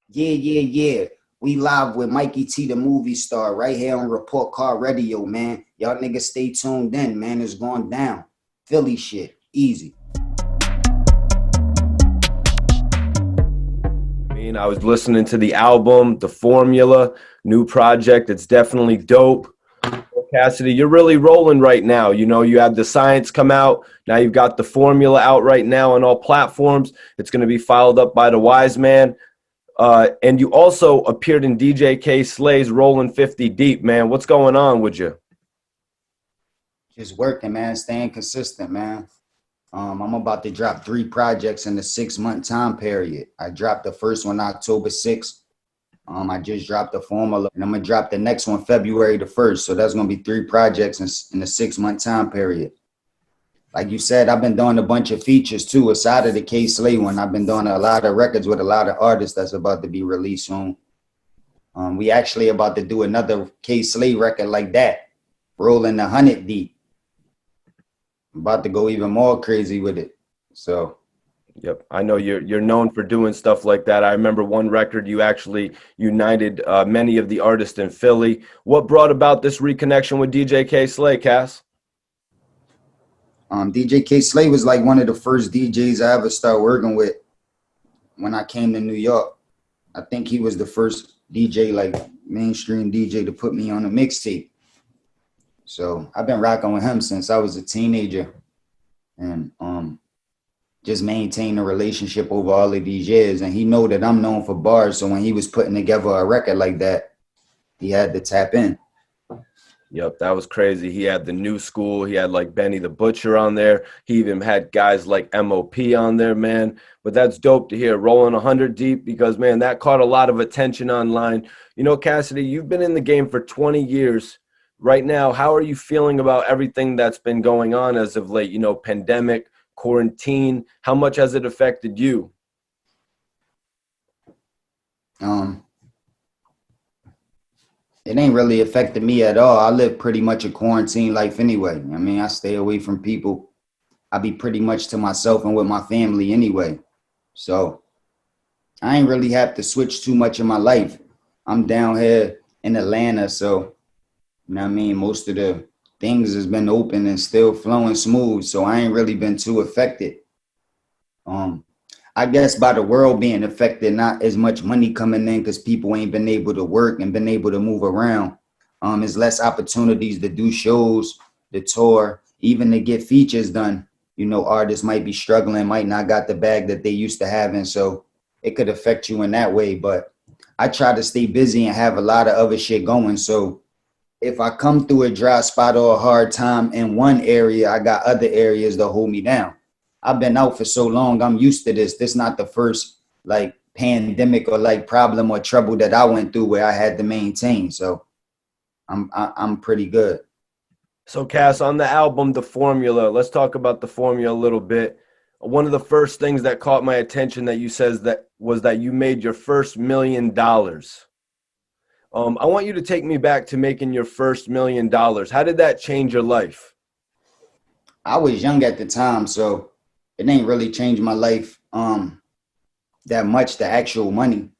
Yeah. We live with Mikey T, the movie star, right here on Report Card Radio, man. Y'all niggas stay tuned in, man. It's going down. Philly shit. Easy. I was listening to the album, The Formula, new project. It's definitely dope. Cassidy, you're really rolling right now. You know, you have the science come out. Now you've got the formula out right now on all platforms. It's going to be followed up by the Wise Man. And you also appeared in DJ K Slay's Rollin' 50 Deep, man. What's going on with you? Just working, man. Staying consistent, man. I'm about to drop 3 projects in the 6-month time period. I dropped the first one October 6th. I just dropped the formula, and I'm gonna drop the next one February the 1st. So that's gonna be 3 projects in the 6-month time period. Like you said, I've been doing a bunch of features too. Aside of the K Slay one, I've been doing a lot of records with a lot of artists that's about to be released soon. We actually about to do another K Slay record like that, rolling 100 deep. About to go even more crazy with it. So yep, I know you're known for doing stuff like that. I remember one record you actually united many of the artists in Philly. What brought about this reconnection with DJ K Slay, Cass? DJ K Slay was like one of the first DJs I ever started working with when I came to New York. I think he was the first DJ, like mainstream DJ, to put me on a mixtape. So I've been rocking with him since I was a teenager, and just maintain a relationship over all of these years. And he know that I'm known for bars, so when he was putting together a record like that, he had to tap in. Yep, that was crazy. He had the new school. He had like Benny the Butcher on there. He even had guys like MOP on there, man. But that's dope to hear. Rolling 100 deep, because, man, that caught a lot of attention online. You know, Cassidy, you've been in the game for 20 years. Right now, how are you feeling about everything that's been going on as of late? You know, pandemic, quarantine, how much has it affected you? It ain't really affected me at all. I live pretty much a quarantine life anyway. I mean, I stay away from people. I be pretty much to myself and with my family anyway. So I ain't really have to switch too much in my life. I'm down here in Atlanta, so you know what I mean, most of the things has been open and still flowing smooth. So I ain't really been too affected. I guess by the world being affected, not as much money coming in because people ain't been able to work and been able to move around. There's less opportunities to do shows, to tour, even to get features done. You know, artists might be struggling, might not got the bag that they used to have. And so it could affect you in that way. But I try to stay busy and have a lot of other shit going. So if I come through a dry spot or a hard time in one area, I got other areas that hold me down. I've been out for so long, I'm used to this. This not the first like pandemic or like problem or trouble that I went through where I had to maintain. So I'm pretty good. So, Cass, on the album, The Formula, let's talk about The Formula a little bit. One of the first things that caught my attention that you says that was that you made your first $1 million. I want you to take me back to making your first $1 million. How did that change your life? I was young at the time, so it ain't really changed my life that much, the actual money.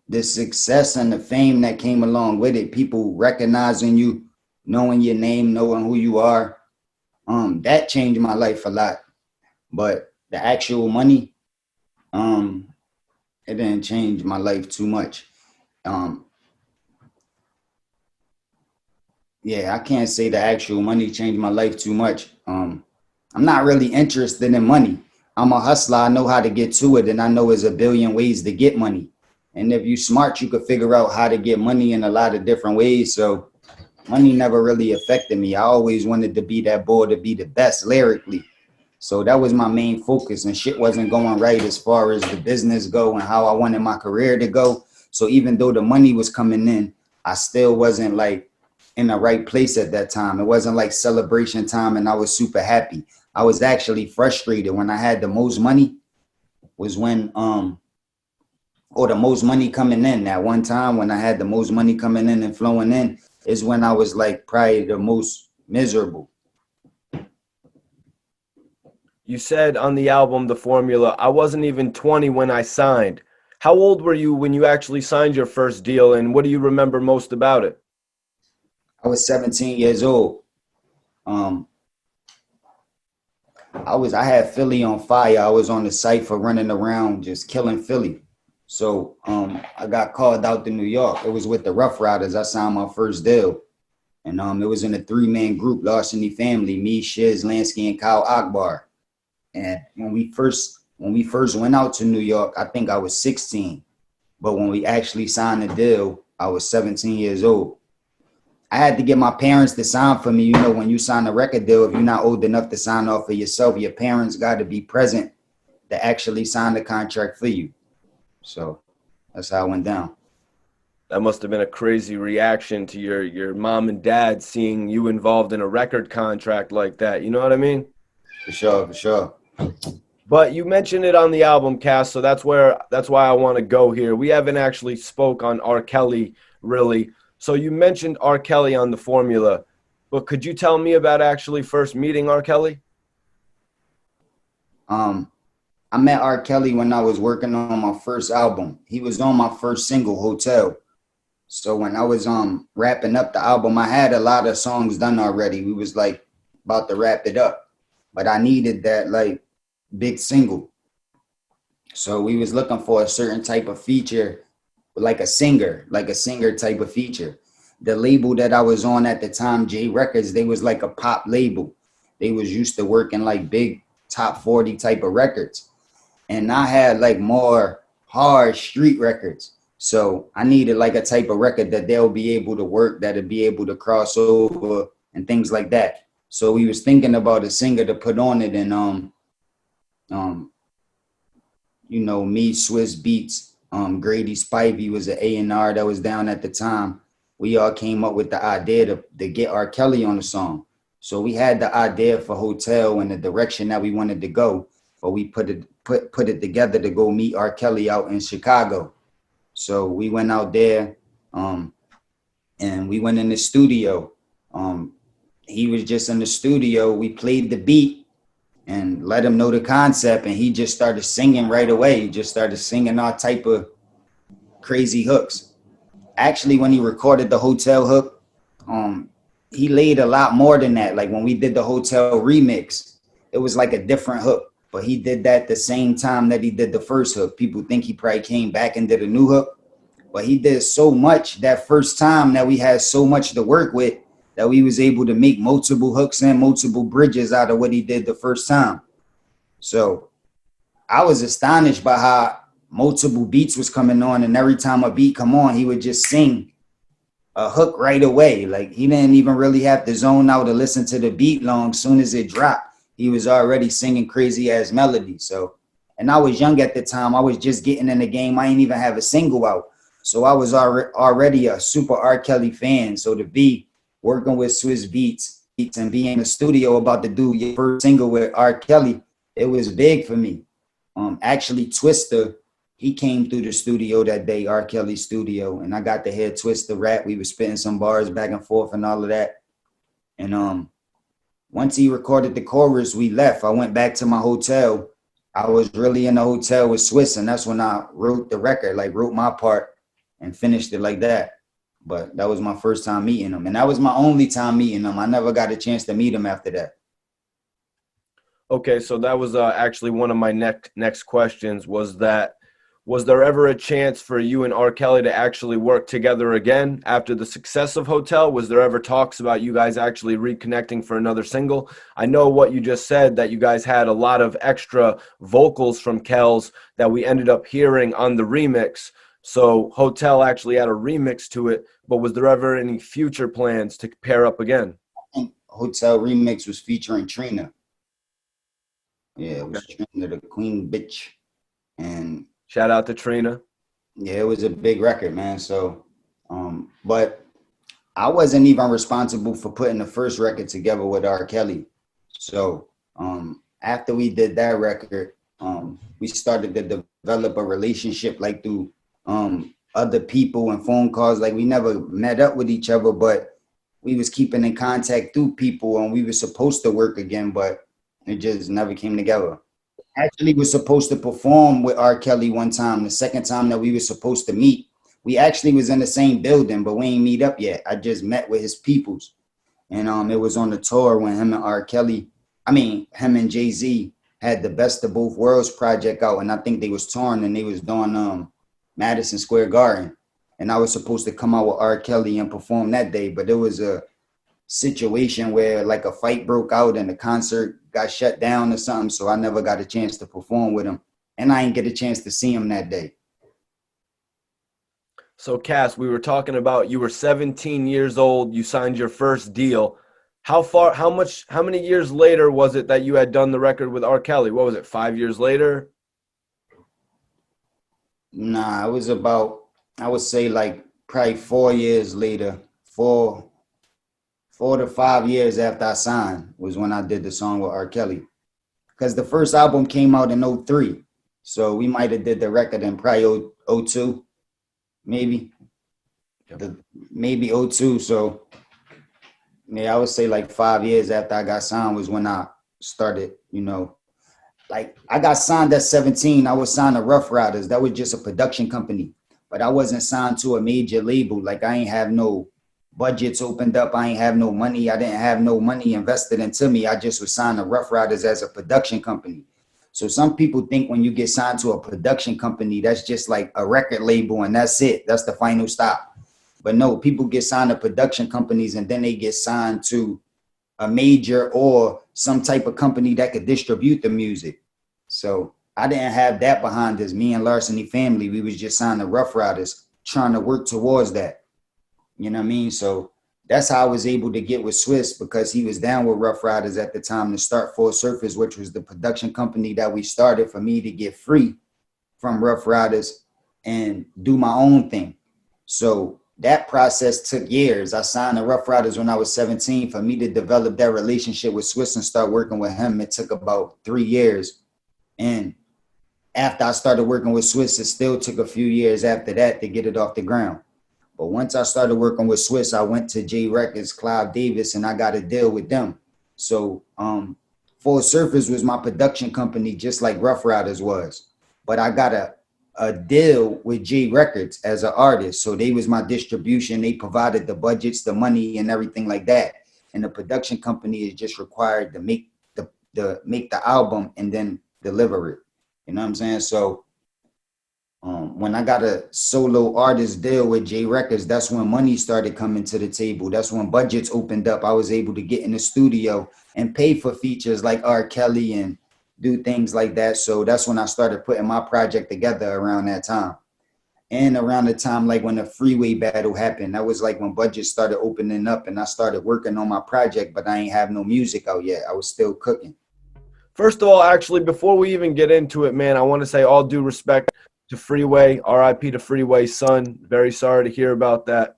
The success and the fame that came along with it, people recognizing you, knowing your name, knowing who you are, that changed my life a lot. But the actual money, it didn't change my life too much. Yeah, I can't say the actual money changed my life too much. I'm not really interested in money. I'm a hustler. I know how to get to it, and I know there's a billion ways to get money. And if you're smart, you could figure out how to get money in a lot of different ways. So money never really affected me. I always wanted to be that boy, to be the best lyrically. So that was my main focus, and shit wasn't going right as far as the business go and how I wanted my career to go. So even though the money was coming in, I still wasn't like in the right place at that time. It wasn't like celebration time and I was super happy. I was actually frustrated. When I had the most money was when or the most money coming in. That one time when I had the most money coming in and flowing in is when I was like probably the most miserable. You said on the album, The Formula, I wasn't even 20 when I signed. How old were you when you actually signed your first deal, and what do you remember most about it? I was 17 years old. Um, I had Philly on fire. I was on the cypher running around just killing Philly. So I got called out to New York. It was with the Rough Riders. I signed my first deal. And it was in a 3-man group, Larceny Family, me, Shiz, Lansky, and Kyle Akbar. And when we first went out to New York, I think I was 16. But when we actually signed the deal, I was 17 years old. I had to get my parents to sign for me. You know, when you sign a record deal, if you're not old enough to sign off for yourself, your parents got to be present to actually sign the contract for you. So that's how it went down. That must have been a crazy reaction to your mom and dad seeing you involved in a record contract like that. You know what I mean? For sure, for sure. But you mentioned it on the album cast, so that's why I want to go here. We haven't actually spoke on R. Kelly really. So you mentioned R. Kelly on the formula, but could you tell me about actually first meeting R. Kelly? Um, I met R. Kelly when I was working on my first album. He was on my first single, Hotel. So when I was wrapping up the album, I had a lot of songs done already. We was like about to wrap it up, but I needed that like big single. So we was looking for a certain type of feature, like a singer type of feature. The label that I was on at the time, J Records, they was like a pop label. They was used to working like big top 40 type of records. And I had like more hard street records. So I needed like a type of record that they'll be able to work, that'll be able to cross over and things like that. So we was thinking about a singer to put on it, and um me, Swiss Beats, Grady Spivey was an A&R that was down at the time. We all came up with the idea to get R. Kelly on the song. So we had the idea for Hotel and the direction that we wanted to go, but we put it together to go meet R. Kelly out in Chicago. So we went out there, and we went in the studio. He was just in the studio. We played the beat and let him know the concept, and he just started singing right away. He just started singing all type of crazy hooks. Actually, when he recorded the Hotel hook, he laid a lot more than that. Like when we did the Hotel remix, it was like a different hook, but he did that the same time that he did the first hook. People think he probably came back and did a new hook, but he did so much that first time that we had so much to work with that we was able to make multiple hooks and multiple bridges out of what he did the first time. So I was astonished by how multiple beats was coming on, and every time a beat come on, he would just sing a hook right away. Like he didn't even really have to zone out to listen to the beat long. Soon as it dropped, he was already singing crazy ass melodies. So, and I was young at the time. I was just getting in the game. I didn't even have a single out. So I was already a super R. Kelly fan. So to be working with Swiss Beats and be in the studio about to do your first single with R. Kelly, it was big for me. Actually, Twista, he came through the studio that day, R. Kelly studio, and I got to hear Twista rap. We were spitting some bars back and forth and all of that. And once he recorded the chorus, we left. I went back to my hotel. I was really in the hotel with Swiss, and that's when I wrote the record, like wrote my part and finished it like that. But that was my first time meeting him, and that was my only time meeting him. I never got a chance to meet him after that. Okay, so that was actually one of my next questions. Was there ever a chance for you and R. Kelly to actually work together again after the success of Hotel? Was there ever talks about you guys actually reconnecting for another single? I know what you just said, that you guys had a lot of extra vocals from Kells that we ended up hearing on the remix. So Hotel actually had a remix to it, but was there ever any future plans to pair up again? I think Hotel remix was featuring Trina. Yeah, it was Okay. Trina, the queen bitch. And Shout out to Trina. yeah, it was a big record, man. So, but I wasn't even responsible for putting the first record together with R. Kelly. So, after we did that record, we started to develop a relationship like through other people and phone calls. Like we never met up with each other, but we was keeping in contact through people, and we were supposed to work again, but it just never came together. actually was supposed to perform with R. Kelly one time. The second time that we were supposed to meet, we actually was in the same building, but we ain't meet up yet. I just met with his peoples. And it was on the tour when him and R. Kelly, him and Jay-Z had the Best of Both Worlds project out, and I think they was touring and they was doing Madison Square Garden. And I was supposed to come out with R. Kelly and perform that day, but there was a situation where like a fight broke out and the concert got shut down or something, so I never got a chance to perform with him, and I didn't get a chance to see him that day. So, Cass, we were talking about you were 17 years old. You signed your first deal. How many years later was it that you had done the record with R. Kelly? What was it, 5 years later? Nah, it was about, I would say like probably 4 years later, 4 to 5 years after I signed was when I did the song with R. Kelly. Because the first album came out in '03. So we might have did the record in probably '02, maybe. Yep. Maybe '02. So yeah, I would say like 5 years after I got signed was when I started, like I got signed at 17. I was signed to Rough Riders. That was just a production company. But I wasn't signed to a major label. Like I ain't have no budgets opened up. I ain't have no money. I didn't have no money invested into me. I just was signed to Rough Riders as a production company. So some people think when you get signed to a production company, that's just like a record label and that's it. That's the final stop. But no, people get signed to production companies and then they get signed to a major or some type of company that could distribute the music. So I didn't have that behind us. Me and Larceny Family, we was just signed to Rough Riders trying to work towards that. You know what I mean? So that's how I was able to get with Swizz, because he was down with Rough Riders at the time to start Full Surface, which was the production company that we started for me to get free from Rough Riders and do my own thing. So that process took years. I signed to Rough Riders when I was 17. For me to develop that relationship with Swizz and start working with him, it took about 3 years. And after I started working with Swizz, it still took a few years after that to get it off the ground. But once I started working with Swizz, I went to J Records, Clive Davis, and I got a deal with them. So Full Surface was my production company, just like Rough Riders was. But I got a deal with J Records as an artist. So they was my distribution. They provided the budgets, the money, and everything like that. And the production company is just required to make the album and then deliver it. You know what I'm saying? So when I got a solo artist deal with J Records, that's when money started coming to the table. That's when budgets opened up. I was able to get in the studio and pay for features like R. Kelly and do things like that. So that's when I started putting my project together around that time. And around the time, like when the Freeway battle happened, that was like when budgets started opening up and I started working on my project, but I ain't have no music out yet. I was still cooking. First of all, actually, before we even get into it, man, I want to say all due respect to Freeway, RIP to Freeway's son. Very sorry to hear about that.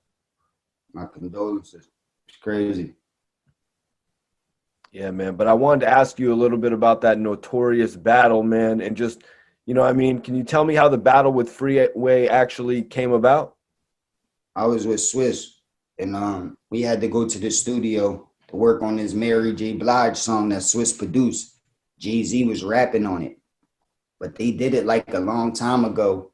My condolences. It's crazy. Yeah, man. But I wanted to ask you a little bit about that notorious battle, man. And just, can you tell me how the battle with Freeway actually came about? I was with Swizz and we had to go to the studio to work on this Mary J. Blige song that Swizz produced. Jay-Z was rapping on it. But they did it like a long time ago.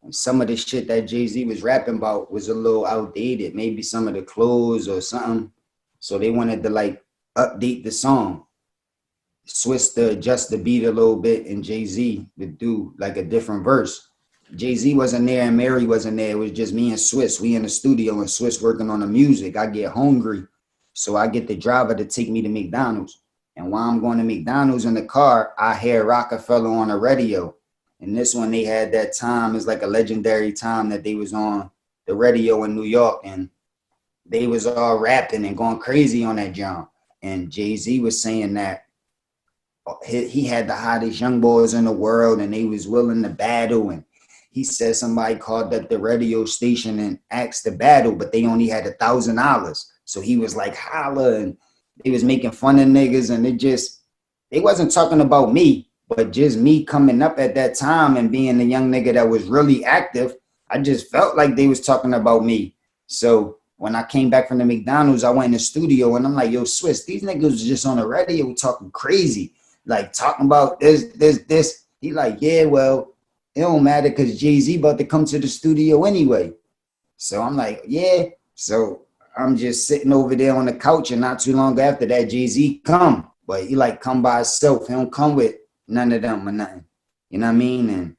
And some of the shit that Jay-Z was rapping about was a little outdated. Maybe some of the clothes or something. So they wanted to like update the song. Swizz to adjust the beat a little bit and Jay-Z to do like a different verse. Jay-Z wasn't there and Mary wasn't there. It was just me and Swizz. We in the studio and Swizz working on the music. I get hungry. So I get the driver to take me to McDonald's. And while I'm going to McDonald's in the car, I hear Rockefeller on the radio. And this one, they had that time, is like a legendary time that they was on the radio in New York. And they was all rapping and going crazy on that jump. And Jay-Z was saying that he had the hottest young boys in the world and they was willing to battle. And he said somebody called up the radio station and asked to battle, but they only had $1,000. So he was like, holla, and they was making fun of niggas, and they wasn't talking about me, but just me coming up at that time and being the young nigga that was really active. I just felt like they was talking about me. So when I came back from the McDonald's, I went in the studio and I'm like, yo, Swizz, these niggas was just on the radio talking crazy. like talking about this. He like, yeah, well, it don't matter because Jay-Z about to come to the studio anyway. So I'm like, yeah. So I'm just sitting over there on the couch, and not too long after that, Jay-Z come. But he like come by himself. He don't come with none of them or nothing. You know what I mean? And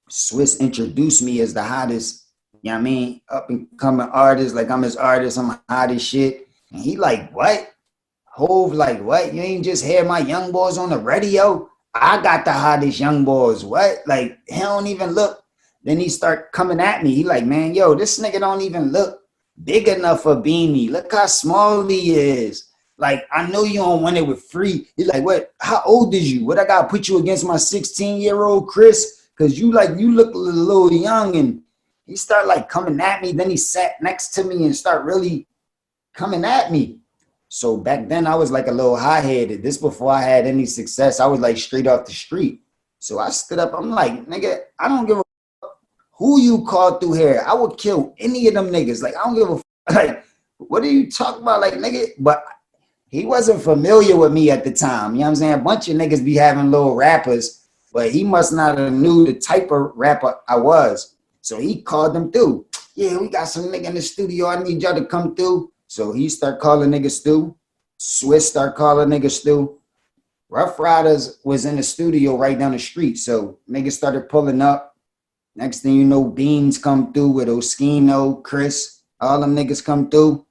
Swiss introduced me as the hottest, you know what I mean, up and coming artist. Like I'm his artist, I'm hot as shit. And he like, what? Hove like, what? You ain't just hear my young boys on the radio? I got the hottest young boys. What? Like, he don't even look. Then he start coming at me. He like, man, yo, this nigga don't even look big enough for Beanie. Look how small he is. Like, I know you don't want it with Free. He like, what? How old is you? What I gotta put you against my 16-year-old Chris? Cause you look a little young. And he start like coming at me. Then he sat next to me and start really coming at me. So back then I was like a little high-headed. This before I had any success. I was like straight off the street. So I stood up. I'm like, nigga, I don't give a who you call through here. I would kill any of them niggas. Like, I don't give a like, what are you talking about? Like, nigga, but he wasn't familiar with me at the time. You know what I'm saying? A bunch of niggas be having little rappers, but he must not have knew the type of rapper I was. So he called them through. Yeah, we got some nigga in the studio. I need y'all to come through. So he start calling niggas Stu. Swiss start calling niggas Stu. Rough Riders was in the studio right down the street. So niggas started pulling up. Next thing you know, Beans come through with Oskino, Chris. All them niggas come through.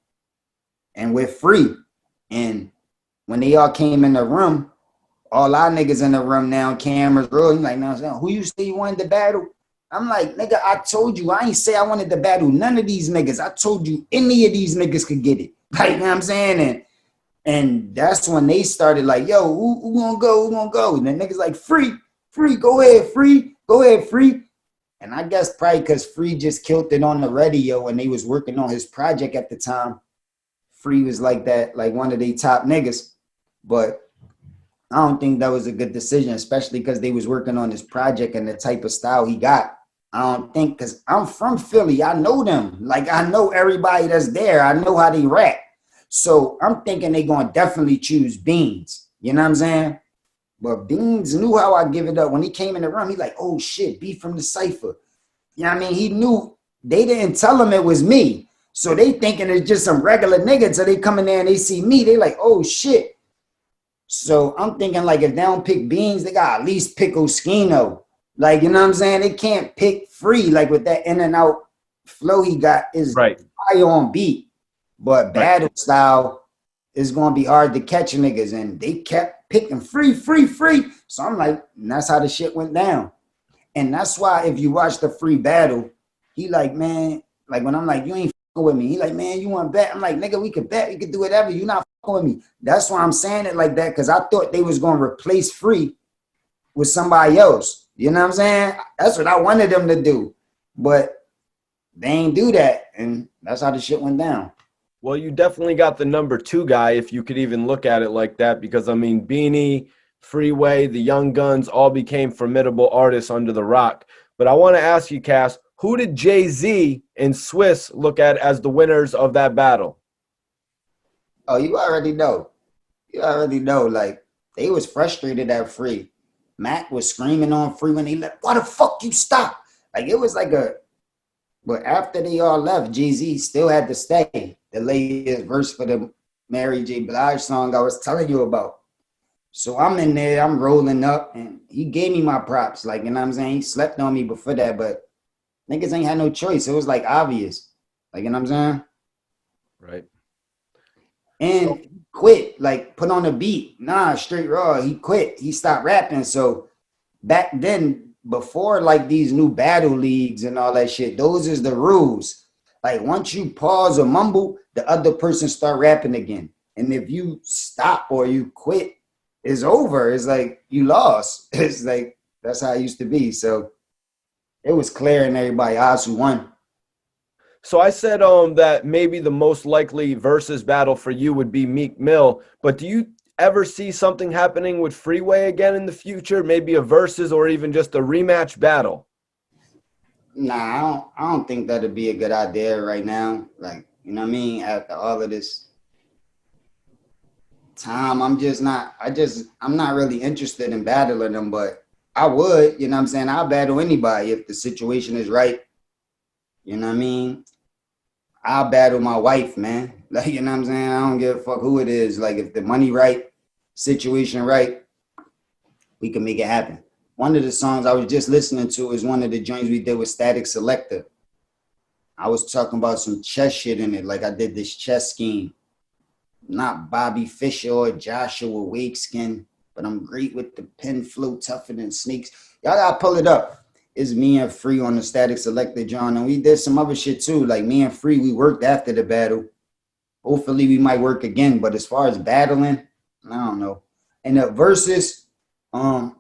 And we're free. And when they all came in the room, all our niggas in the room now, cameras rolling. Like, now, who you say you wanted to battle? I'm like, nigga, I told you. I ain't say I wanted to battle none of these niggas. I told you any of these niggas could get it. Like, you know what I'm saying? And that's when they started like, yo, who gonna go? Who gonna go? And the niggas like, free, go ahead, free. And I guess probably because Free just killed it on the radio and they was working on his project at the time. Free was like that, like one of the top niggas. But I don't think that was a good decision, especially because they was working on this project and the type of style he got. I don't think, because I'm from Philly. I know them. Like, I know everybody that's there. I know how they rap. So I'm thinking they going to definitely choose Beans. You know what I'm saying? But Beans knew how I give it up. When he came in the room, he like, oh, shit, B from the Cypher. You know what I mean? He knew. They didn't tell him it was me. So they thinking it's just some regular niggas. So they come in there and they see me. They like, oh, shit. So I'm thinking, like, if they don't pick Beans, they got to at least pick Oskino. Like, you know what I'm saying? They can't pick Free, like, with that in and out flow he got is right high on beat. But battle style is going to be hard to catch niggas. And they kept picking Free. So I'm like, and that's how the shit went down. And that's why if you watch the Free battle, he like, man, like when I'm like, you ain't fucking with me. He like, man, you want to bet? I'm like, nigga, we could bet. We could do whatever. You not fucking with me. That's why I'm saying it like that, because I thought they was going to replace Free with somebody else. You know what I'm saying? That's what I wanted them to do. But they ain't do that. And that's how the shit went down. Well, you definitely got the number 2 guy, if you could even look at it like that, because, I mean, Beanie, Freeway, the Young Guns all became formidable artists under the rock. But I want to ask you, Cass, who did Jay-Z and Swiss look at as the winners of that battle? Oh, you already know. Like, they was frustrated at Free. Mac was screaming on Free when he left. Why the fuck you stop? Like, it was like but after they all left, Jay-Z still had to stay. The latest verse for the Mary J. Blige song I was telling you about. So I'm in there, I'm rolling up, and he gave me my props. Like, you know what I'm saying? He slept on me before that, but niggas ain't had no choice. It was like obvious. Like, you know what I'm saying? Right. And he quit, like, put on a beat. Nah, straight raw. He quit. He stopped rapping. So back then, before like these new battle leagues and all that shit, those is the rules. Like, once you pause or mumble, the other person start rapping again. And if you stop or you quit, it's over. It's like you lost. It's like, that's how it used to be. So it was clear in everybody's eyes who won. So I said that maybe the most likely versus battle for you would be Meek Mill, but do you ever see something happening with Freeway again in the future? Maybe a versus or even just a rematch battle? Nah, I don't think that'd be a good idea right now. Like, you know what I mean? After all of this. Time, I'm not really interested in battling them, but I would, you know what I'm saying? I'll battle anybody if the situation is right. You know what I mean? I'll battle my wife, man. Like, you know what I'm saying? I don't give a fuck who it is. Like, if the money right, situation right, we can make it happen. One of the songs I was just listening to is one of the joints we did with Static Selector. I was talking about some chess shit in it. Like, I did this chess scheme. Not Bobby Fischer or Joshua Wakeskin, but I'm great with the pen flow, tougher than snakes. Y'all gotta pull it up. It's me and Free on the Static Selector, John, and we did some other shit too. Like me and Free, we worked after the battle. Hopefully we might work again, but as far as battling, I don't know. And the verses, I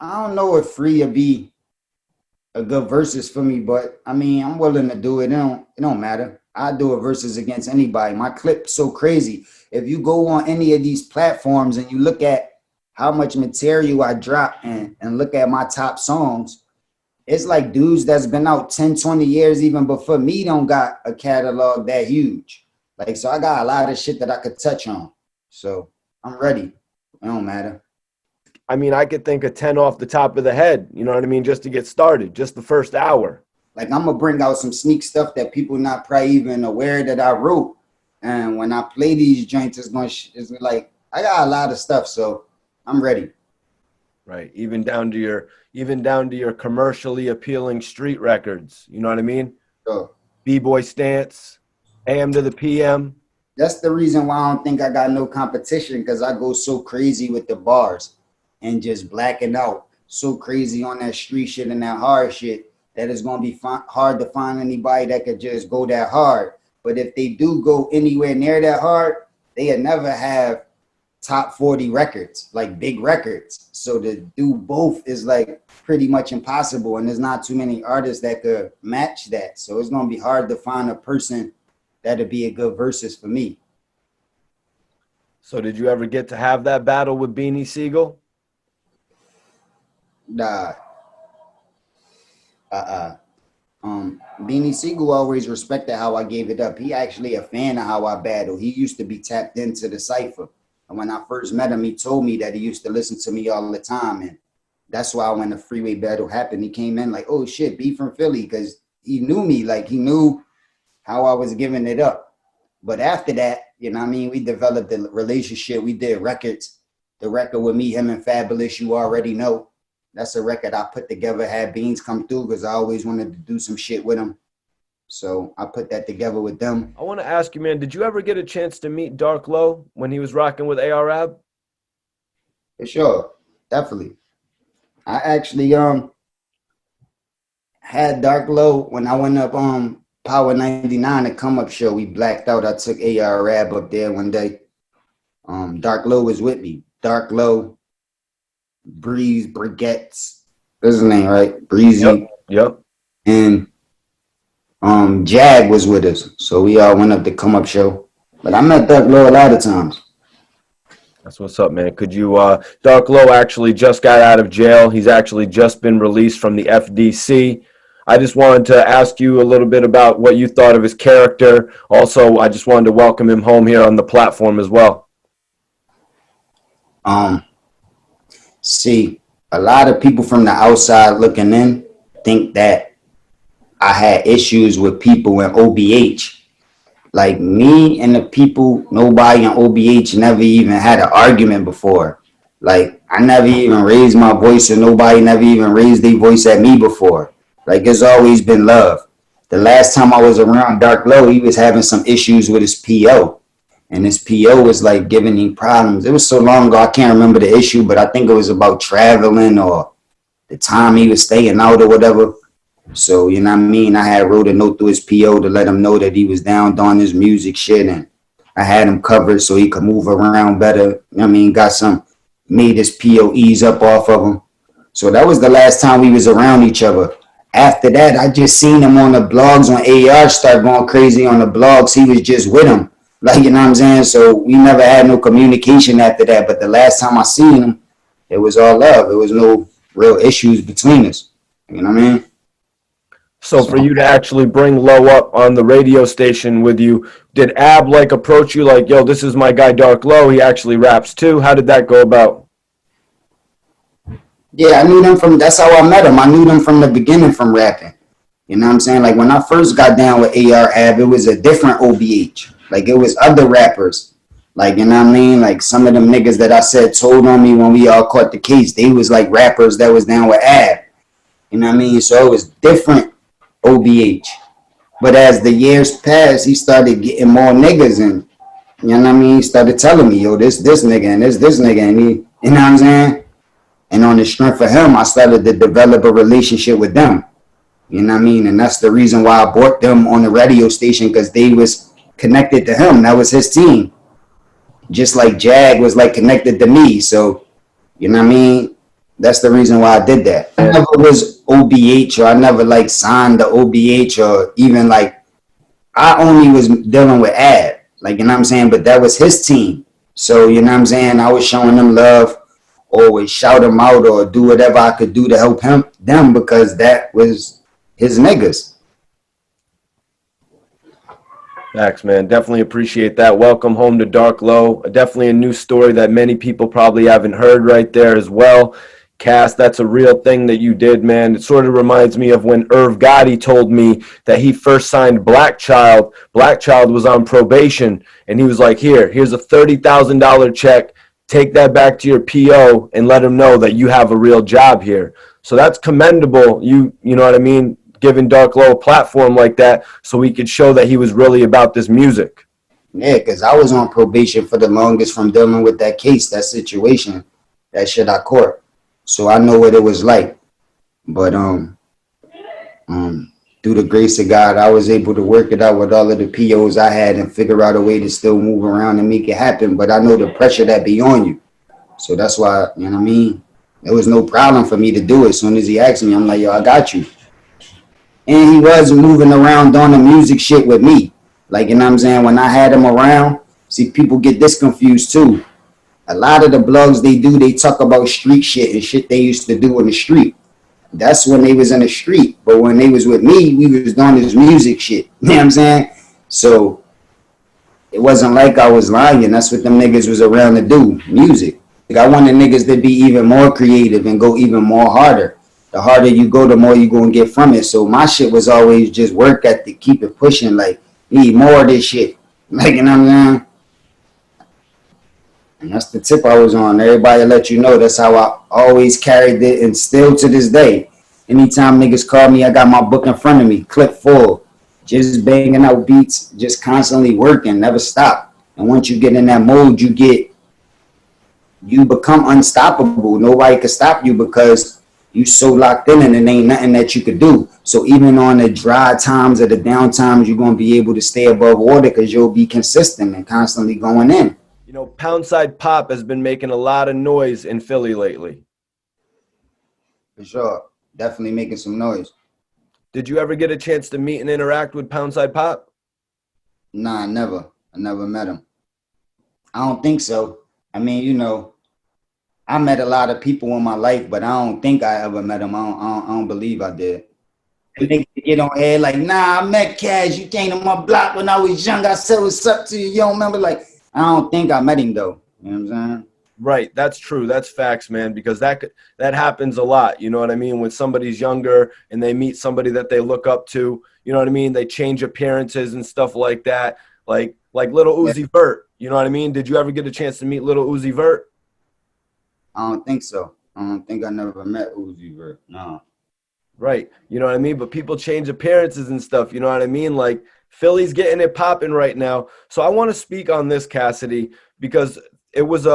don't know if Free would be a good versus for me, but I mean, I'm willing to do it. It don't matter. I do a versus against anybody. My clip's so crazy. If you go on any of these platforms and you look at how much material I drop and look at my top songs, it's like dudes that's been out 10, 20 years even before me don't got a catalog that huge. Like, so I got a lot of shit that I could touch on. So I'm ready. It don't matter. I mean, I could think of 10 off the top of the head, you know what I mean, just to get started, just the first hour. Like, I'm going to bring out some sneak stuff that people not probably even aware that I wrote. And when I play these joints, it's like, I got a lot of stuff, so I'm ready. Right. Even down to your commercially appealing street records. You know what I mean? So, B-Boy Stance, AM to the PM. That's the reason why I don't think I got no competition, because I go so crazy with the bars and just blacking out so crazy on that street shit and that hard shit that it's going to be hard to find anybody that could just go that hard. But if they do go anywhere near that hard, they'll never have top 40 records, like big records. So to do both is like pretty much impossible. And there's not too many artists that could match that. So it's going to be hard to find a person that'd be a good versus for me. So did you ever get to have that battle with Beanie Sigel? Nah. Beanie Sigel always respected how I gave it up. He actually a fan of how I battle. He used to be tapped into the cipher. And when I first met him, he told me that he used to listen to me all the time. And that's why when the Freeway battle happened, he came in like, oh shit, B from Philly, because he knew me. Like, he knew how I was giving it up. But after that, you know what I mean, we developed a relationship. We did records. The record with me, him, and Fabulous, you already know. That's a record I put together, had Beans come through because I always wanted to do some shit with him. So I put that together with them. I want to ask you, man, did you ever get a chance to meet Dark Low when he was rocking with A.R.A.B.? For sure. Definitely. I actually had Dark Low when I went up Power 99, a come-up show. We blacked out. I took A.R.A.B. up there one day. Dark Low was with me. Dark Low, Breeze, Brigettes. That's his name, right? Breezy. Yep. And Jag was with us. So we all went up to come up show. But I met Dark Low a lot of times. That's what's up, man. Could you Dark Low actually just got out of jail. He's actually just been released from the FDC. I just wanted to ask you a little bit about what you thought of his character. Also, I just wanted to welcome him home here on the platform as well. See, a lot of people from the outside looking in think that I had issues with people in OBH. Like, me and the people, nobody in OBH never even had an argument before. Like, I never even raised my voice, and nobody never even raised their voice at me before. Like, it's always been love. The last time I was around Dark Low, he was having some issues with his PO. And his PO was like giving him problems. It was so long ago, I can't remember the issue, but I think it was about traveling or the time he was staying out or whatever. So, you know what I mean? I had wrote a note to his PO to let him know that he was down doing his music shit. And I had him covered so he could move around better. You know what I mean? Made his PO ease up off of him. So that was the last time we was around each other. After that, I just seen him on the blogs when AR started going crazy on the blogs. He was just with him. Like, you know what I'm saying? So we never had no communication after that. But the last time I seen him, it was all love. There was no real issues between us. You know what I mean? So for you to actually bring Low up on the radio station with you, did Ab like approach you like, yo, this is my guy Dark Low, he actually raps too? How did that go about? Yeah, I knew them from, that's how I met them. I knew them from the beginning from rapping. You know what I'm saying? Like when I first got down with AR Ab, it was a different OBH. Like it was other rappers. Like, you know what I mean? Like some of them niggas that I said told on me when we all caught the case, they was like rappers that was down with Ab. You know what I mean? So it was different OBH. But as the years passed, he started getting more niggas and you know what I mean? He started telling me, yo, this nigga and this nigga and he, you know what I'm saying? And on the strength of him, I started to develop a relationship with them. You know what I mean? And that's the reason why I bought them on the radio station, because they was connected to him. That was his team. Just like Jag was like connected to me. So, you know what I mean? That's the reason why I did that. I never was OBH, or I never like signed the OBH, or even like, I only was dealing with Ad. Like, you know what I'm saying? But that was his team. So, you know what I'm saying? I was showing them love, always shout them out or do whatever I could do to help them, because that was his niggas. Thanks, man. Definitely appreciate that. Welcome home to Dark Low. Definitely a new story that many people probably haven't heard right there as well. Cass, that's a real thing that you did, man. It sort of reminds me of when Irv Gotti told me that he first signed Black Child. Black Child was on probation, and he was like, here's a $30,000 check. Take that back to your PO and let him know that you have a real job here. So that's commendable. You know what I mean? Giving Dark Low a platform like that so he could show that he was really about this music. Yeah, because I was on probation for the longest from dealing with that case, that situation, that shit I caught. So I know what it was like. But through the grace of God, I was able to work it out with all of the POs I had and figure out a way to still move around and make it happen. But I know the pressure that be on you. So that's why, you know what I mean? There was no problem for me to do it. As soon as he asked me, I'm like, yo, I got you. And he was moving around doing the music shit with me. Like, you know what I'm saying? When I had him around, see, people get this confused too. A lot of the blogs they talk about street shit and shit they used to do in the street. That's when they was in the street. But when they was with me, we was doing this music shit. You know what I'm saying? So it wasn't like I was lying. That's what them niggas was around to do, music. Like, I wanted niggas to be even more creative and go even more harder. The harder you go, the more you gonna get from it. So my shit was always just work ethic, keep it pushing, like, need more of this shit. Like, you know what I'm saying? And that's the tip I was on. Everybody let you know that's how I always carried it, and still to this day. Anytime niggas call me, I got my book in front of me, clip full, just banging out beats, just constantly working, never stop. And once you get in that mode, you become unstoppable. Nobody can stop you because you so locked in and it ain't nothing that you could do. So even on the dry times or the down times, you're going to be able to stay above water because you'll be consistent and constantly going in. You know, Poundside Pop has been making a lot of noise in Philly lately. For sure. Definitely making some noise. Did you ever get a chance to meet and interact with Poundside Pop? Nah, never. I never met him. I don't think so. I mean, you know, I met a lot of people in my life, but I don't think I ever met him. I don't believe I did. Niggas get on air like, nah, I met Cash. You came to my block when I was young. I said what's up to you. You don't remember? Like, I don't think I met him, though. You know what I'm saying? Right. That's true. That's facts, man, because that happens a lot. You know what I mean? When somebody's younger and they meet somebody that they look up to, you know what I mean? They change appearances and stuff like that. Like Little Uzi Vert. You know what I mean? Did you ever get a chance to meet Little Uzi Vert? I don't think so. I don't think I never met Uzi Vert. No. Right. You know what I mean? But people change appearances and stuff. You know what I mean? Like, Philly's getting it popping right now. So I want to speak on this, Cassidy, because it was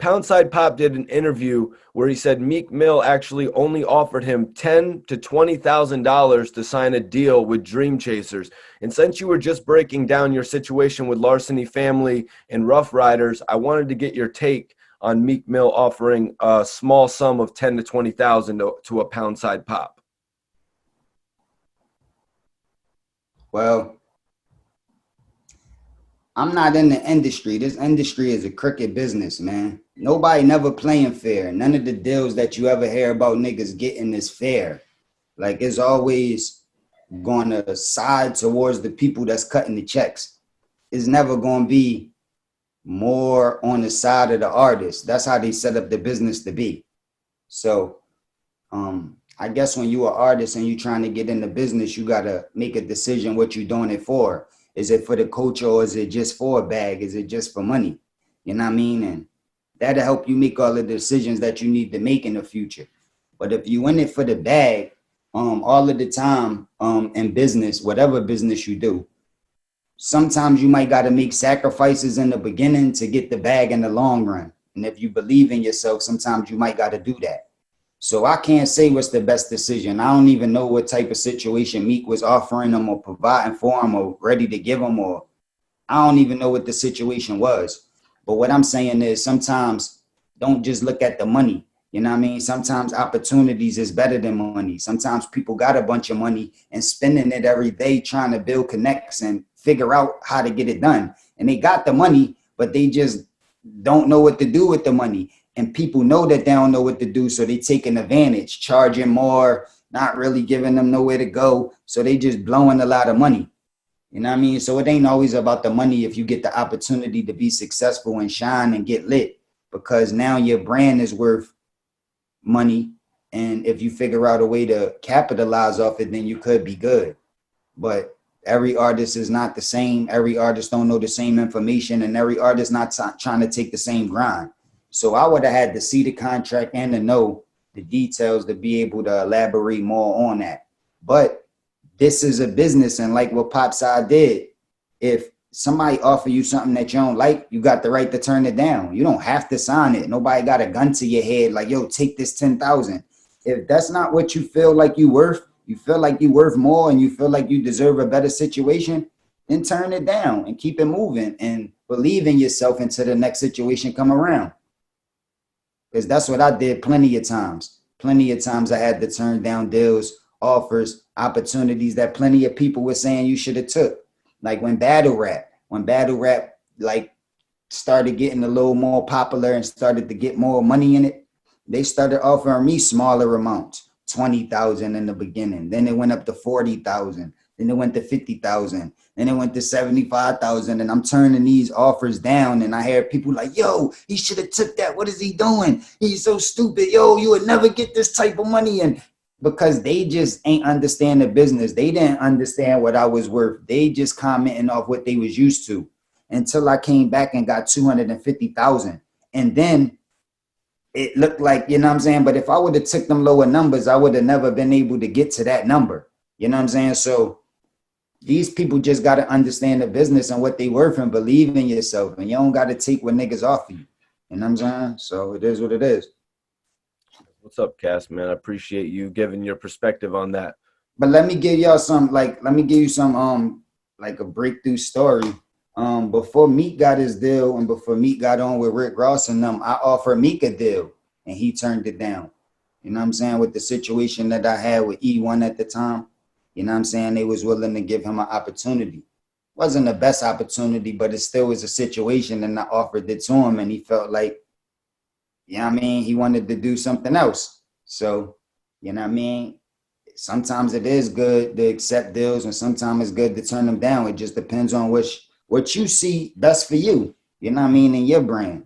Poundside Pop did an interview where he said Meek Mill actually only offered him $10,000 to $20,000 to sign a deal with Dream Chasers. And since you were just breaking down your situation with Larceny Family and Rough Riders, I wanted to get your take on Meek Mill offering a small sum of $10,000 to $20,000 to a Poundside Pop. Well, I'm not in the industry. This industry is a crooked business, man. Nobody never playing fair. None of the deals that you ever hear about niggas getting is fair. Like, it's always going to side towards the people that's cutting the checks. It's never going to be more on the side of the artist. That's how they set up the business to be. So I guess when you're an artist and you're trying to get into business, you got to make a decision what you're doing it for. Is it for the culture, or is it just for a bag? Is it just for money? You know what I mean? And that'll help you make all the decisions that you need to make in the future. But if you in it for the bag, all of the time, in business, whatever business you do, sometimes you might got to make sacrifices in the beginning to get the bag in the long run. And if you believe in yourself, sometimes you might got to do that. So I can't say what's the best decision. I don't even know what type of situation Meek was offering them or providing for them or ready to give them, or I don't even know what the situation was. But what I'm saying is sometimes don't just look at the money. You know what I mean? Sometimes opportunities is better than money. Sometimes people got a bunch of money and spending it every day trying to build connects and figure out how to get it done. And they got the money, but they just don't know what to do with the money. And people know that they don't know what to do, so they taking advantage, charging more, not really giving them nowhere to go. So they just blowing a lot of money. You know what I mean? So it ain't always about the money if you get the opportunity to be successful and shine and get lit, because now your brand is worth money. And if you figure out a way to capitalize off it, then you could be good. But every artist is not the same. Every artist don't know the same information, and every artist not trying to take the same grind. So I would have had to see the contract and to know the details to be able to elaborate more on that. But this is a business, and like what Popside did, if somebody offer you something that you don't like, you got the right to turn it down. You don't have to sign it. Nobody got a gun to your head like, yo, take this 10,000. If that's not what you feel like you worth, you feel like you worth more and you feel like you deserve a better situation, then turn it down and keep it moving and believe in yourself until the next situation come around. Because that's what I did plenty of times. Plenty of times I had to turn down deals, offers, opportunities that plenty of people were saying you should have took. Like when battle rap like started getting a little more popular and started to get more money in it, they started offering me smaller amounts, 20,000 in the beginning. Then it went up to 40,000. Then it went to 50,000. Then it went to 75,000. And I'm turning these offers down. And I hear people like, yo, he should have took that. What is he doing? He's so stupid. Yo, you would never get this type of money. And because they just ain't understand the business. They didn't understand what I was worth. They just commenting off what they was used to until I came back and got 250,000. And then it looked like, you know what I'm saying? But if I would have took them lower numbers, I would have never been able to get to that number. You know what I'm saying? So these people just got to understand the business and what they worth and believe in yourself. And you don't got to take what niggas offer you. You know what I'm saying? So it is what it is. What's up, Cass, man? I appreciate you giving your perspective on that. But let me give y'all some, like a breakthrough story. Before Meek got his deal and before Meek got on with Rick Ross and them, I offered Meek a deal and he turned it down. You know what I'm saying? With the situation that I had with E1 at the time, you know what I'm saying? They was willing to give him an opportunity. Wasn't the best opportunity, but it still was a situation, and I offered it to him and he felt like, you know what I mean, he wanted to do something else. So, you know what I mean? Sometimes it is good to accept deals and sometimes it's good to turn them down. It just depends on what you see best for you, you know what I mean, in your brand.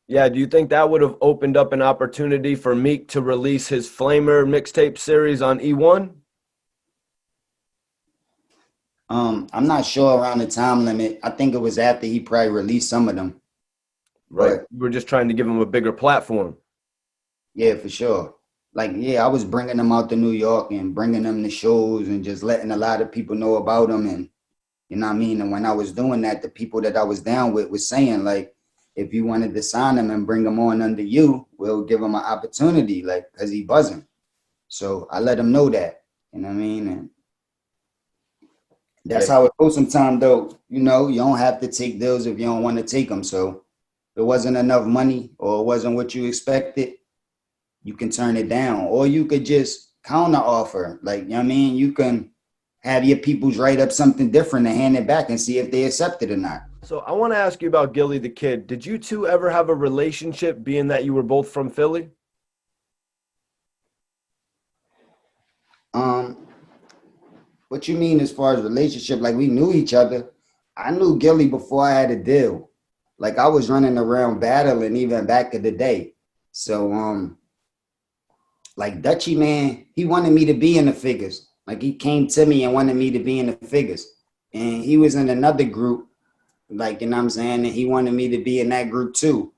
Yeah, do you think that would have opened up an opportunity for Meek to release his Flamer mixtape series on E1? I'm not sure around the time limit. I think it was after he probably released some of them. Right. But We're just trying to give him a bigger platform. yeah, for sure. Like, yeah, I was bringing them out to New York and bringing them to shows and just letting a lot of people know about them. And you know what I mean? And when I was doing that, the people that I was down with was saying, like, if you wanted to sign him and bring him on under you, we'll give him an opportunity, like, because he buzzing. So I let him know that, you know what I mean? And that's Yeah. how it goes sometimes, though. You know, you don't have to take deals if you don't want to take them. So if it wasn't enough money or it wasn't what you expected, you can turn it down. Or you could just counter offer. Like, you know what I mean? You can have your peoples write up something different and hand it back and see if they accept it or not. So I want to ask you about Gillie da Kid. Did you two ever have a relationship, being that you were both from Philly? Um, What you mean as far as relationship? Like we knew each other. I knew Gillie before I had a deal. Like I was running around battling even back in the day. So like Dutchy man, he wanted me to be in the figures. Like he came to me and wanted me to be in the figures. And he was in another group, like you know what I'm saying, and he wanted me to be in that group too.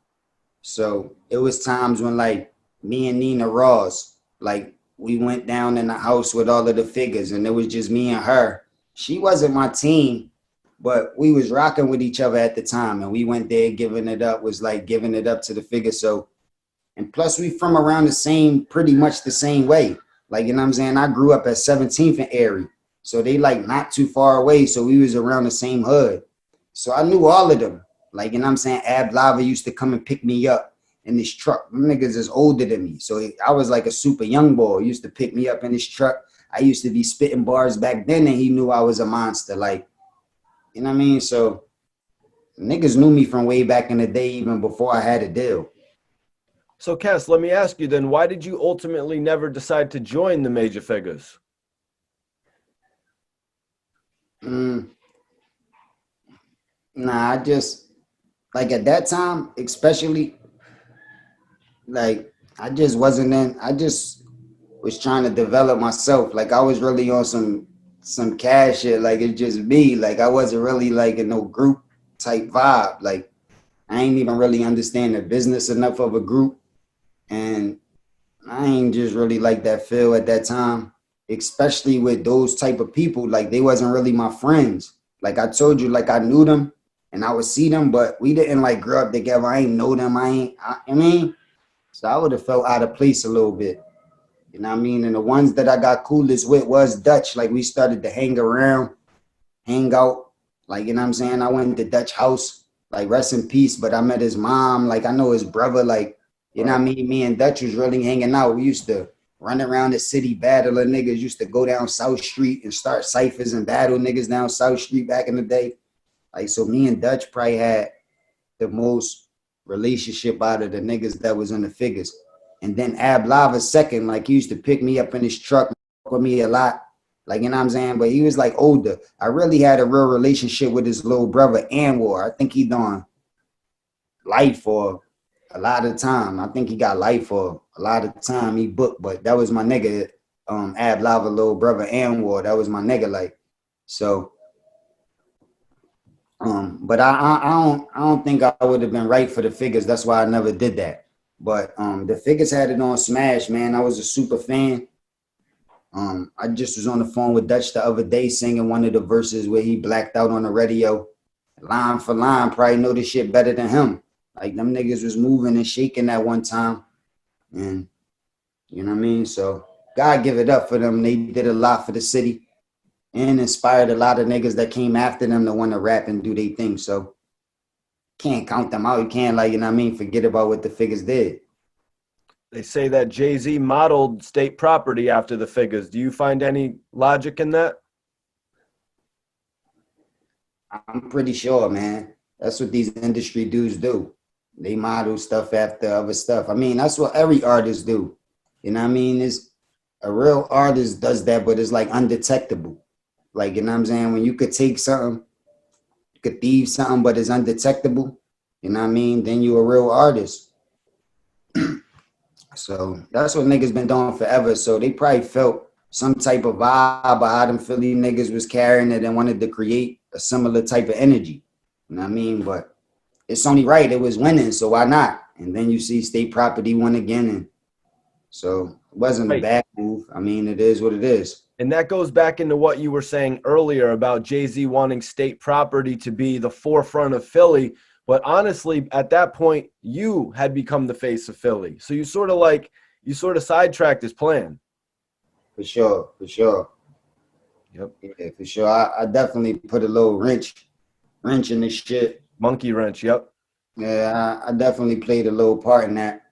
So it was times when like me and Nina Ross, like we went down in the house with all of the figures and it was just me and her. She wasn't my team, but we was rocking with each other at the time. And we went there giving it up, was like giving it up to the figure. So, and plus we from around the same, pretty much the same way. Like, you know what I'm saying? I grew up at 17th and Erie. So they like not too far away. So we was around the same hood. So I knew all of them. Like, you know what I'm saying? Ab Lava used to come and pick me up in this truck. Them niggas is older than me. So I was like a super young boy. He used to pick me up in his truck. I used to be spitting bars back then and he knew I was a monster. Like, you know what I mean? So niggas knew me from way back in the day, even before I had a deal. So, Cass, let me ask you then, why did you ultimately never decide to join the Major Figures? Nah, I just, like at that time, especially, like I just wasn't in, I just was trying to develop myself. Like I was really on some cash shit. Like it's just me. Like I wasn't really like in no group type vibe. Like I ain't even really understand the business enough of a group. And I ain't just really like that feel at that time, especially with those type of people. Like they wasn't really my friends. Like I told you, like I knew them and I would see them, but we didn't like grow up together. I ain't know them. I mean, so I would have felt out of place a little bit. You know what I mean? And the ones that I got coolest with was Dutch. Like we started to hang around, hang out. Like, you know what I'm saying? I went to Dutch house, like rest in peace, but I met his mom. Like I know his brother, like, you know what I mean? Me and Dutch was really hanging out. We used to run around the city battling niggas, used to go down South Street and start ciphers and battle niggas down South Street back in the day. Like, so me and Dutch probably had the most relationship out of the niggas that was in the figures. And then Ab Lava second, like he used to pick me up in his truck with me a lot. Like, you know what I'm saying? But he was like older. I really had a real relationship with his little brother, Anwar. I think he done life for a lot of time. I think he got life for a lot of time he booked, but that was my nigga, Ab Lava little brother, Anwar. That was my nigga, like, so but I don't think I would have been right for the figures. That's why I never did that. But the figures had it on Smash, man. I was a super fan. I just was on the phone with Dutch the other day singing one of the verses where he blacked out on the radio. Line for line, probably know this shit better than him. Like them niggas was moving and shaking that one time. And you know what I mean? So God give it up for them. They did a lot for the city and inspired a lot of niggas that came after them to want to rap and do their thing. So can't count them out. You can't, like, you know what I mean, forget about what the figures did. They say that Jay-Z modeled state property after the figures. Do you find any logic in that? I'm pretty sure, man. That's what these industry dudes do. They model stuff after other stuff. I mean, that's what every artist do. You know what I mean? It's a real artist does that, but it's like undetectable. Like, you know what I'm saying? When you could take something, you could thieve something, but it's undetectable, you know what I mean? Then you a real artist. So that's what niggas been doing forever. So they probably felt some type of vibe about how them Philly niggas was carrying it and wanted to create a similar type of energy. You know what I mean? But it's only right. It was winning, so why not? And then you see state property won again. And so it wasn't a Right. bad move. I mean, it is what it is. And that goes back into what you were saying earlier about Jay-Z wanting state property to be the forefront of Philly. But honestly, at that point, you had become the face of Philly. So you sort of sidetracked his plan. For sure, for sure. Yep. Yeah, for sure. I definitely put a little wrench in this shit. Monkey wrench. Yep. Yeah, I definitely played a little part in that.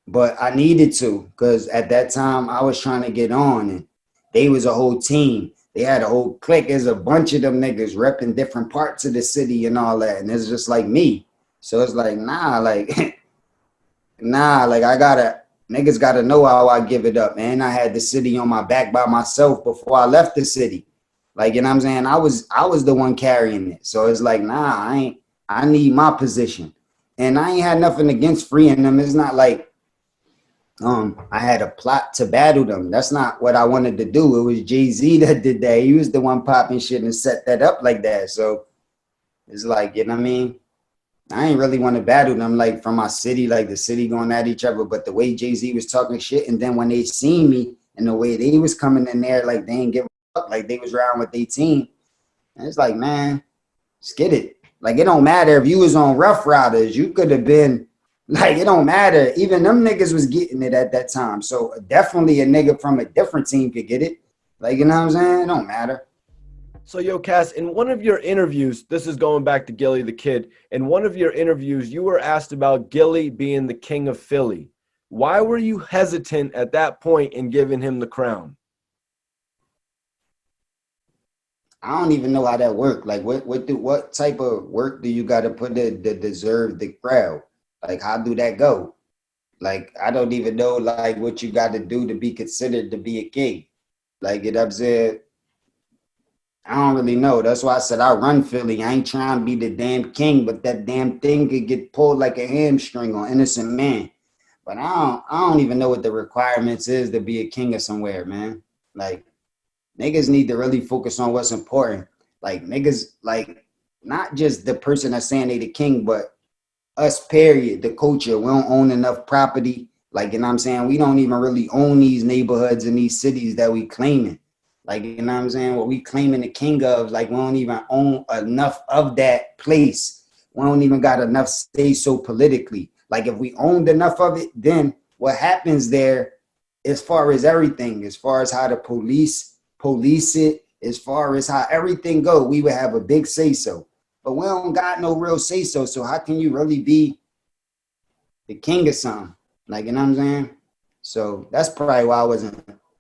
But I needed to, because at that time I was trying to get on and they was a whole team. They had a whole clique. There's a bunch of them niggas repping different parts of the city and all that. And it's just like me. So it's like, nah, like, nah, like niggas gotta know how I give it up, man. I had the city on my back by myself before I left the city. Like, you know what I'm saying? I was the one carrying it. So it's like, nah, I need my position. And I ain't had nothing against freeing them. It's not like I had a plot to battle them. That's not what I wanted to do. It was Jay-Z that did that. He was the one popping shit and set that up like that. So it's like, you know what I mean? I ain't really want to battle them like from my city, like the city going at each other. But the way Jay-Z was talking shit, and then when they seen me and the way they was coming in there, like they ain't give a fuck, like they was riding with their team. And it's like, man, just get it. Like it don't matter if you was on Rough Riders, you could have been like, it don't matter. Even them niggas was getting it at that time. So definitely a nigga from a different team could get it. Like, you know what I'm saying? It don't matter. So, yo, Cass, in one of your interviews, this is going back to Gillie the Kid. In one of your interviews, you were asked about Gillie being the king of Philly. Why were you hesitant at that point in giving him the crown? I don't even know how that worked. Like, what type of work do you got to put to deserve the crowd? Like, how do that go? Like, I don't even know like what you got to do to be considered to be a king. Like, you know what I'm saying? I don't really know. That's why I said I run Philly. I ain't trying to be the damn king, but that damn thing could get pulled like a hamstring on innocent man. But I don't even know what the requirements is to be a king of somewhere, man. Like niggas need to really focus on what's important. Like niggas, like not just the person that's saying they the king, but us, period, the culture. We don't own enough property. Like, you know what I'm saying? We don't even really own these neighborhoods and these cities that we claiming. Like, you know what I'm saying? What we claiming the king of, like, we don't even own enough of that place. We don't even got enough say so politically. Like, if we owned enough of it, then what happens there, as far as everything, as far as how the police it, as far as how everything go, we would have a big say so. But we don't got no real say so. So how can you really be the king of something? Like, you know what I'm saying? So that's probably why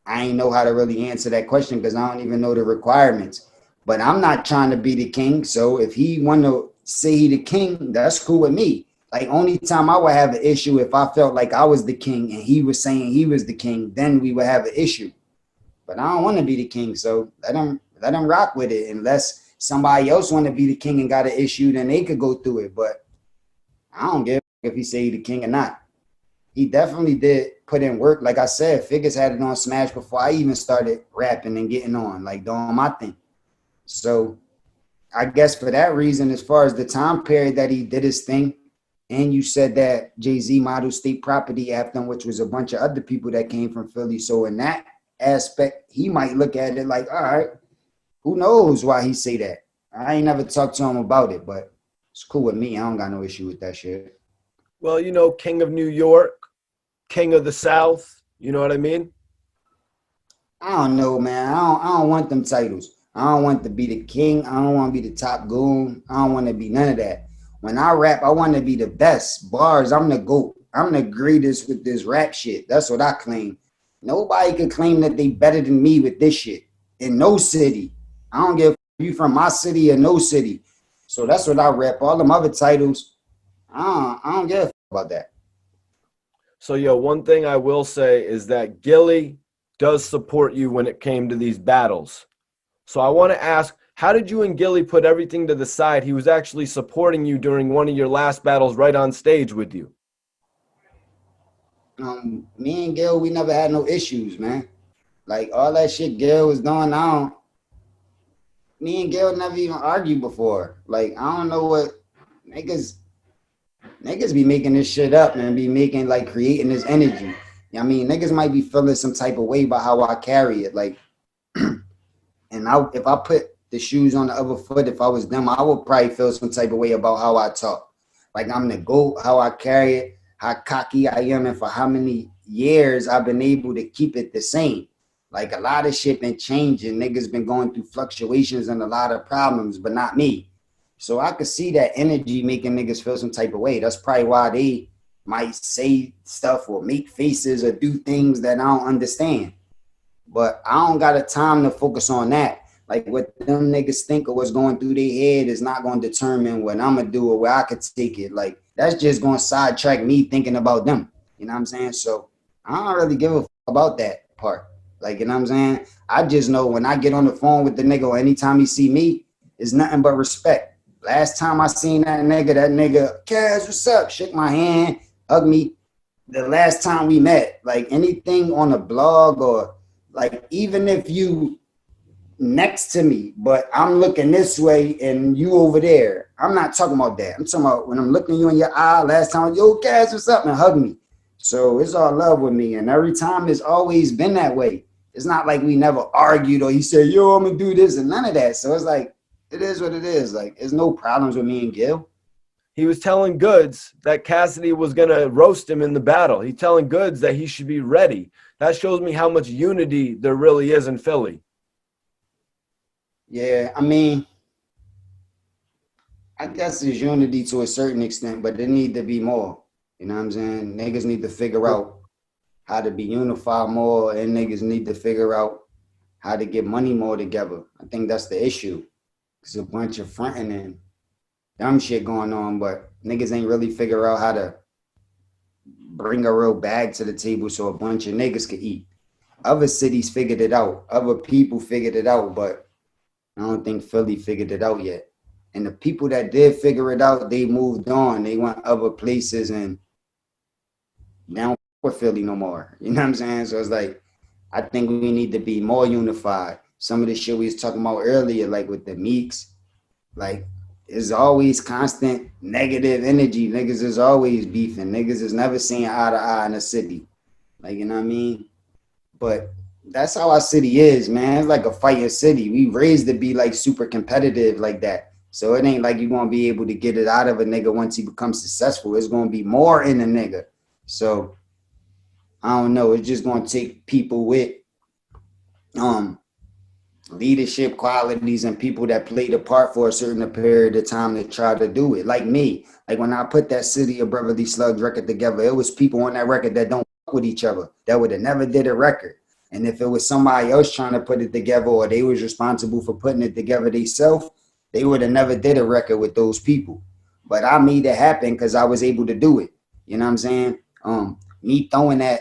I ain't know how to really answer that question because I don't even know the requirements. But I'm not trying to be the king. So if he want to say he the king, that's cool with me. Like only time I would have an issue if I felt like I was the king and he was saying he was the king, then we would have an issue. But I don't want to be the king, so let them rock with it. Unless somebody else want to be the king and got an issue, then they could go through it. But I don't give if he say he the king or not. He definitely did put in work. Like I said, Figures had it on Smash before I even started rapping and getting on, like doing my thing. So I guess for that reason, as far as the time period that he did his thing, and you said that Jay-Z modeled state property after him, which was a bunch of other people that came from Philly. So in that aspect, he might look at it like, all right, who knows why he say that? I ain't never talked to him about it, but it's cool with me. I don't got no issue with that shit. Well, you know, King of New York, King of the South, you know what I mean? I don't know, man. I don't want them titles. I don't want to be the king. I don't want to be the top goon. I don't want to be none of that. When I rap, I want to be the best. Bars, I'm the GOAT. I'm the greatest with this rap shit. That's what I claim. Nobody can claim that they better than me with this shit. In no city. I don't give a you from my city or no city. So that's what I rap. All them other titles, I don't give a about that. So, yo, one thing I will say is that Gillie does support you when it came to these battles. So I want to ask, how did you and Gillie put everything to the side? He was actually supporting you during one of your last battles right on stage with you. Me and Gil, we never had no issues, man. Like all that shit Gil was doing, me and Gil never even argued before. Like I don't know what niggas be making this shit up and be making like creating this energy. I mean, niggas might be feeling some type of way about how I carry it. Like, and if I put the shoes on the other foot, if I was them, I would probably feel some type of way about how I talk. Like I'm the GOAT, how I carry it, how cocky I am, and for how many years I've been able to keep it the same. Like a lot of shit been changing. Niggas been going through fluctuations and a lot of problems, but not me. So I could see that energy making niggas feel some type of way. That's probably why they might say stuff or make faces or do things that I don't understand. But I don't got a time to focus on that. Like what them niggas think or what's going through their head is not going to determine what I'm gonna do or where I could take it. Like that's just going to sidetrack me thinking about them. You know what I'm saying? So I don't really give a fuck about that part. Like, you know what I'm saying? I just know when I get on the phone with the nigga or anytime he see me, it's nothing but respect. Last time I seen that nigga, Cass, what's up? Shook my hand, hugged me. The last time we met, like anything on a blog or like even if you next to me, but I'm looking this way and you over there. I'm not talking about that. I'm talking about when I'm looking you in your eye last time, yo, Cass, what's up? And hug me. So it's all love with me. And every time it's always been that way. It's not like we never argued or he said, yo, I'm gonna do this and none of that. So it's like, it is what it is. Like, there's no problems with me and Gil. He was telling Goods that Cassidy was going to roast him in the battle. He's telling Goods that he should be ready. That shows me how much unity there really is in Philly. Yeah, I mean, I guess there's unity to a certain extent, but there need to be more. You know what I'm saying? Niggas need to figure out how to be unified more, and niggas need to figure out how to get money more together. I think that's the issue. It's a bunch of fronting and dumb shit going on, but niggas ain't really figure out how to bring a real bag to the table so a bunch of niggas could eat. Other cities figured it out. Other people figured it out, but I don't think Philly figured it out yet. And the people that did figure it out, they moved on. They went other places and they don't with Philly no more. You know what I'm saying? So it's like, I think we need to be more unified. Some of the shit we was talking about earlier, like with the Meeks, like it's always constant negative energy. Niggas is always beefing. Niggas is never seeing eye to eye in a city. Like, you know what I mean? But that's how our city is, man. It's like a fighting city. We raised to be like super competitive like that. So it ain't like you're gonna be able to get it out of a nigga once he becomes successful. It's gonna be more in a nigga. So I don't know. It's just gonna take people with leadership qualities and people that played a part for a certain period of time to try to do it. Like me. Like when I put that City of Beverly Slugs record together, it was people on that record that don't fuck with each other, that would have never did a record. And if it was somebody else trying to put it together or they was responsible for putting it together themselves, they would have never did a record with those people. But I made it happen because I was able to do it. You know what I'm saying? Me throwing that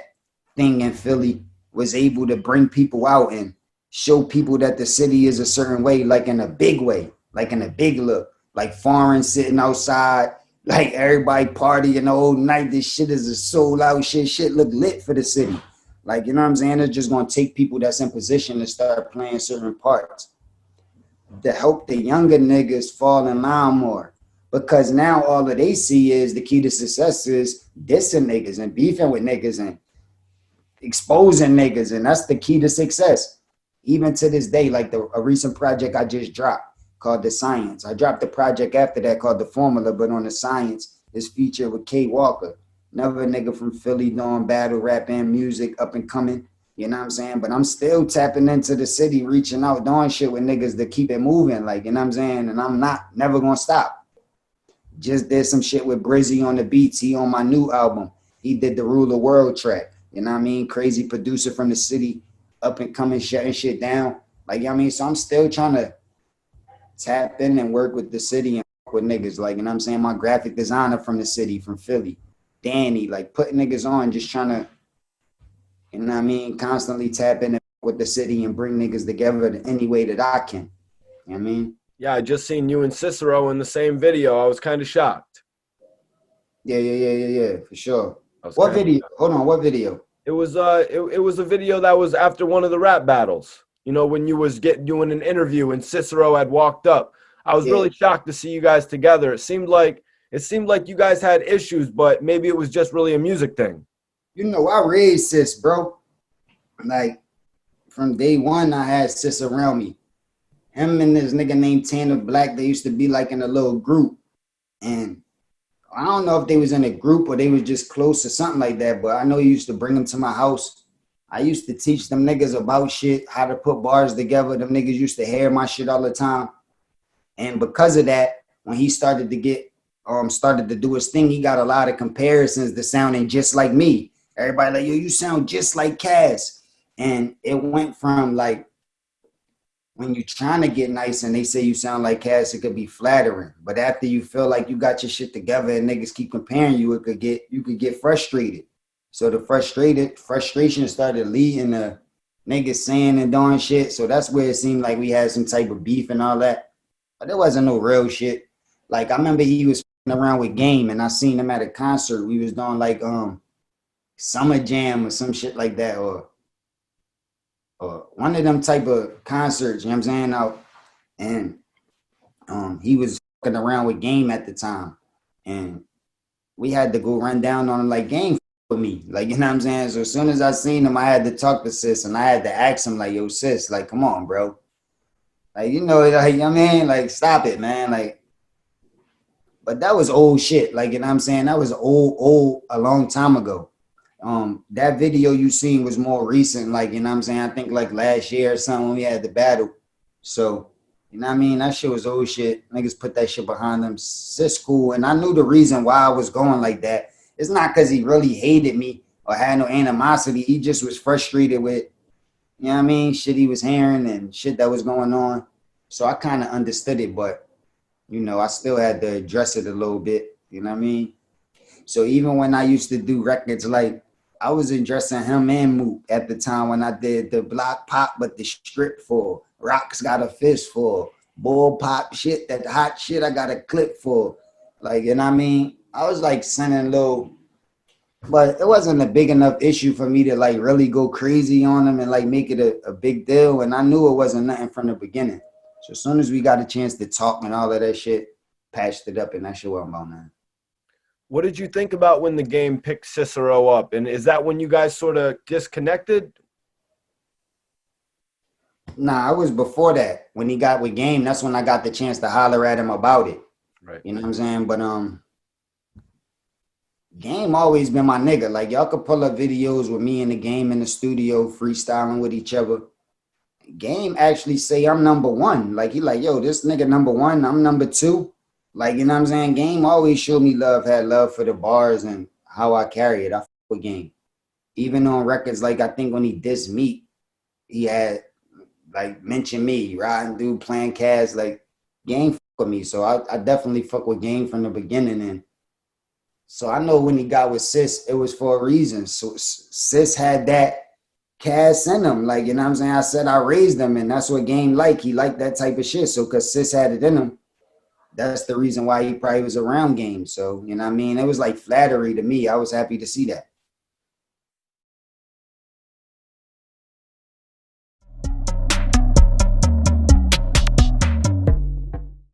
thing in Philly was able to bring people out and show people that the city is a certain way, like in a big way, like in a big look, like foreign sitting outside, like everybody partying the whole night. This shit is a sold out shit. Shit look lit for the city. Like, you know what I'm saying? It's just going to take people that's in position to start playing certain parts to help the younger niggas fall in line more. Because now all that they see is the key to success is dissing niggas and beefing with niggas and exposing niggas. And that's the key to success. Even to this day, like a recent project I just dropped called The Science. I dropped the project after that called The Formula, but on The Science is featured with K Walker. Another nigga from Philly doing battle rap and music, up and coming. You know what I'm saying? But I'm still tapping into the city, reaching out, doing shit with niggas to keep it moving. Like, you know what I'm saying? And I'm never gonna stop. Just did some shit with Brizzy on the beats. He on my new album. He did the Rule the World track. You know what I mean? Crazy producer from the city, up and coming, shutting shit down. Like, you know what I mean? So I'm still trying to tap in and work with the city and work with niggas. Like, you know what I'm saying? My graphic designer from the city, from Philly, Danny, like putting niggas on, just trying to, you know what I mean, constantly tap in with the city and bring niggas together in any way that I can. You know what I mean? Yeah, I just seen you and Cyssero in the same video. I was kind of shocked. Yeah, for sure. What video? Hold on, what video? It was it was a video that was after one of the rap battles. You know, when you was doing an interview and Cyssero had walked up. I was really shocked to see you guys together. It seemed like you guys had issues, but maybe it was just really a music thing. You know, I raised Sis, bro. Like from day one, I had Sis around me. Him and this nigga named Tanner Black, they used to be like in a little group. And I don't know if they was in a group or they was just close or something like that, but I know he used to bring them to my house. I used to teach them niggas about shit, how to put bars together. Them niggas used to hear my shit all the time. And because of that, when he started to get, started to do his thing, he got a lot of comparisons to sounding just like me. Everybody like, yo, you sound just like Cass. And it went from like, when you're trying to get nice and they say you sound like Cass, it could be flattering. But after you feel like you got your shit together and niggas keep comparing you, you could get frustrated. So the frustration started leading to niggas saying and doing shit. So that's where it seemed like we had some type of beef and all that. But there wasn't no real shit. Like I remember he was around with Game, and I seen him at a concert. We was doing like Summer Jam or some shit like that, or one of them type of concerts. You know what I'm saying? Out and he was fucking around with Game at the time, and we had to go run down on him like Game with me, like, you know what I'm saying? So as soon as I seen him, I had to talk to Sis, and I had to ask him like, yo, Sis, like, come on, bro, like, you know, like, I mean, like, stop it, man, like. But that was old shit, like, you know what I'm saying? That was old a long time ago. That video you seen was more recent, like, you know what I'm saying? I think like last year or something when we had the battle. So, you know what I mean? That shit was old shit. Niggas put that shit behind them. Sis cool. And I knew the reason why I was going like that. It's not because he really hated me or had no animosity. He just was frustrated with, you know what I mean, shit he was hearing and shit that was going on. So I kind of understood it, but, you know, I still had to address it a little bit. You know what I mean? So even when I used to do records, like, I was addressing him and Mook at the time when I did the block pop, but the strip for Rocks got a fist for bull pop shit, that hot shit I got a clip for. Like, you know what I mean? I was like sending little, but it wasn't a big enough issue for me to like really go crazy on him and like make it a big deal. And I knew it wasn't nothing from the beginning. So as soon as we got a chance to talk and all of that shit, patched it up, and that shit wasn't about nothing. What did you think about when the Game picked Cyssero up? And is that when you guys sort of disconnected? Nah, it was before that. When he got with Game, that's when I got the chance to holler at him about it. Right. You know what I'm saying? But Game always been my nigga. Like, y'all could pull up videos with me and the Game in the studio freestyling with each other. Game actually say I'm number one. Like, he like, yo, this nigga number one, I'm number two. Like, you know what I'm saying? Game always showed me love, had love for the bars and how I carry it. I fuck with Game. Even on records, like, I think when he dissed Meek, he had, like, mentioned me, riding through, playing Cass, like, Game fuck with me. So I definitely fuck with Game from the beginning. And so I know when he got with Sis, it was for a reason. So Sis had that Cass in him. Like, you know what I'm saying? I said I raised him, and that's what Game like. He liked that type of shit. So because Sis had it in him, that's the reason why he probably was around Game. So, you know what I mean? It was like flattery to me. I was happy to see that.